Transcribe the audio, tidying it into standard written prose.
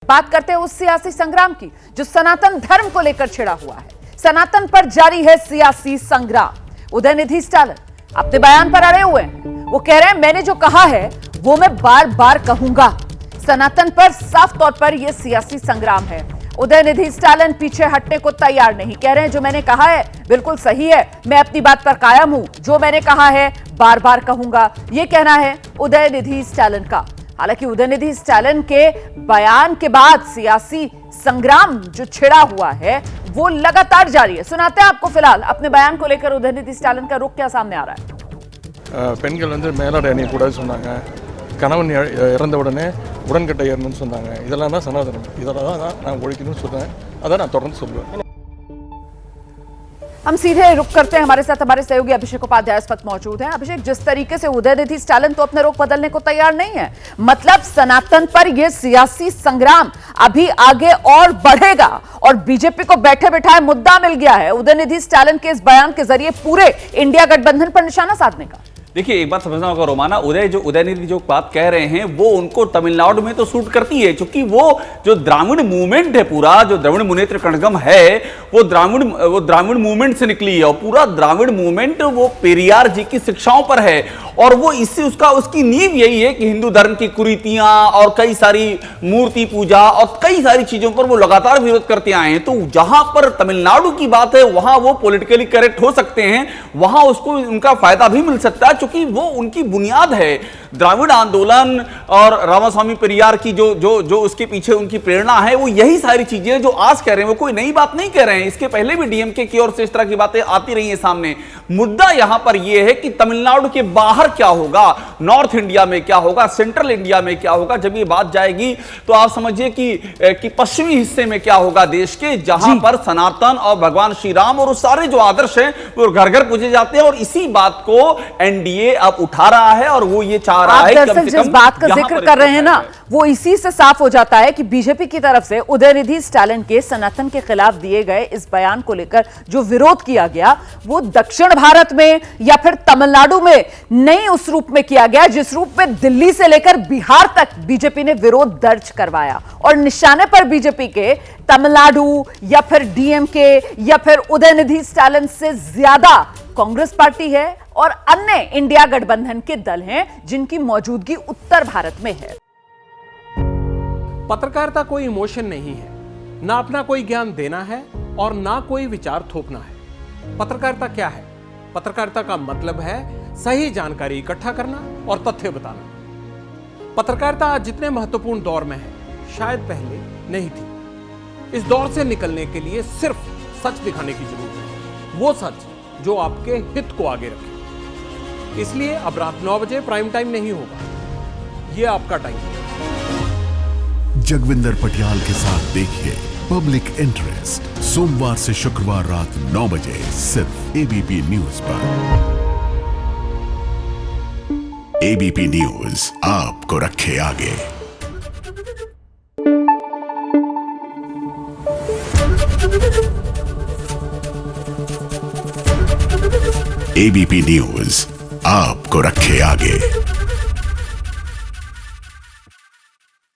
बात करते हैं उस सियासी संग्राम की जो सनातन धर्म को लेकर छिड़ा हुआ है। सनातन पर जारी है सियासी संग्राम। उदयनिधि स्टालिन अपने बयान पर अड़े हुए हैं। वो कह रहे हैं मैंने जो कहा है वो मैं बार बार कहूंगा। सनातन पर साफ तौर पर यह सियासी संग्राम है। उदयनिधि स्टालिन पीछे हटने को तैयार नहीं। कह रहे हैं जो मैंने कहा है बिल्कुल सही है, मैं अपनी बात पर कायम हूं, जो मैंने कहा है बार बार कहूंगा। यह कहना है उदयनिधि स्टालिन का। हालांकि उदयनिधि स्टालिन के बयान के बाद सियासी संग्राम जो छिड़ा हुआ है वो लगातार जारी है। सुनाते हैं आपको फिलहाल अपने बयान को लेकर उदयनिधि स्टालिन का रुख क्या सामने आ रहा है। பெண்கள் வந்து மேலாடை அணியக்கூடாது சொன்னாங்க. கணவன் இறந்த உடனே உடன்கட்டை ஏறணும்னு சொன்னாங்க. இதெல்லாம் தான் சனாதனம். இதெல்லாம் தான் நான் ஒழிக்கணும்னு சொல்றேன். அதான் நான் தொடர்ந்து சொல்லுவேன். हम सीधे रुक करते हैं। हमारे साथ हमारे सहयोगी अभिषेक उपाध्याय इस वक्त मौजूद हैं। अभिषेक, जिस तरीके से उदयनिधि स्टालिन तो अपने रुख बदलने को तैयार नहीं है, मतलब सनातन पर यह सियासी संग्राम अभी आगे और बढ़ेगा और बीजेपी को बैठे बिठाए मुद्दा मिल गया है उदयनिधि स्टालिन के इस बयान के जरिए पूरे इंडिया गठबंधन पर निशाना साधने का। देखिए, एक बात समझना होगा रोमाना, उदयनिधि जो बात कह रहे हैं वो उनको तमिलनाडु में तो सूट करती है, क्योंकि वो जो द्राविड़ मूवमेंट है, पूरा जो द्रविड़ मुनेत्र कड़गम है वो द्राविड़ मूवमेंट से निकली है और पूरा द्राविड़ मूवमेंट वो पेरियार जी की शिक्षाओं पर है और वो इससे उसकी नींव यही है कि हिंदू धर्म की कुरीतियां और कई सारी मूर्ति पूजा और कई सारी चीजों पर वो लगातार विरोध करते आए हैं। तो जहां पर तमिलनाडु की बात है वहां वो पॉलिटिकली करेक्ट हो सकते हैं, वहां उसको उनका फायदा भी मिल सकता है, क्योंकि वो उनकी बुनियाद है। द्राविड़ आंदोलन और रामास्वामी पेरियार की जो उसके पीछे उनकी प्रेरणा है वो यही सारी चीजें जो आज कह रहे हैं, वो कोई नई बात नहीं कह रहे हैं। इसके पहले भी डीएमके की ओर से इस तरह की बातें आती रही हैं सामने। मुद्दा यहां पर यह है कि तमिलनाडु के बाहर क्या होगा, नॉर्थ इंडिया में क्या होगा, सेंट्रल इंडिया में क्या होगा। जब ये बात जाएगी तो आप समझिए कि पश्चिमी हिस्से में क्या होगा देश के, जहां पर सनातन और भगवान श्री राम और सारे जो आदर्श हैं वो घर घर पूजे जाते हैं। और इसी बात को एनडीए अब उठा रहा है और वो ये चाह रहा है दरअसल जिस बात का जिक्र कर रहे हैं ना, वो इसी से साफ हो जाता है कि बीजेपी की तरफ से उदयनिधि स्टालिन के सनातन के खिलाफ दिए गए इस बयान को लेकर जो विरोध किया गया वो दक्षिण भारत में या फिर तमिलनाडु में नहीं उस रूप में किया गया जिस रूप में दिल्ली से लेकर बिहार तक बीजेपी ने विरोध दर्ज करवाया। और निशाने पर बीजेपी के तमिलनाडु या फिर डीएमके या फिर उदयनिधि स्टालिन से ज्यादा कांग्रेस पार्टी है और अन्य इंडिया गठबंधन के दल हैं जिनकी मौजूदगी उत्तर भारत में है। पत्रकारिता कोई इमोशन नहीं है, ना अपना कोई ज्ञान देना है और ना कोई विचार थोपना है। पत्रकारिता क्या है? पत्रकारिता का मतलब है सही जानकारी इकट्ठा करना और तथ्य बताना। पत्रकारिता आज जितने महत्वपूर्ण दौर में है शायद पहले नहीं थी। इस दौर से निकलने के लिए सिर्फ सच दिखाने की जरूरत है, वो सच जो आपके हित को आगे रखे। इसलिए अब रात 9 बजे प्राइम टाइम नहीं होगा, ये आपका टाइम है। जगविंदर पटियाल के साथ देखिए पब्लिक इंटरेस्ट सोमवार से शुक्रवार रात 9 बजे सिर्फ एबीपी न्यूज पर। एबीपी न्यूज आपको रखे आगे। एबीपी न्यूज आपको रखे आगे।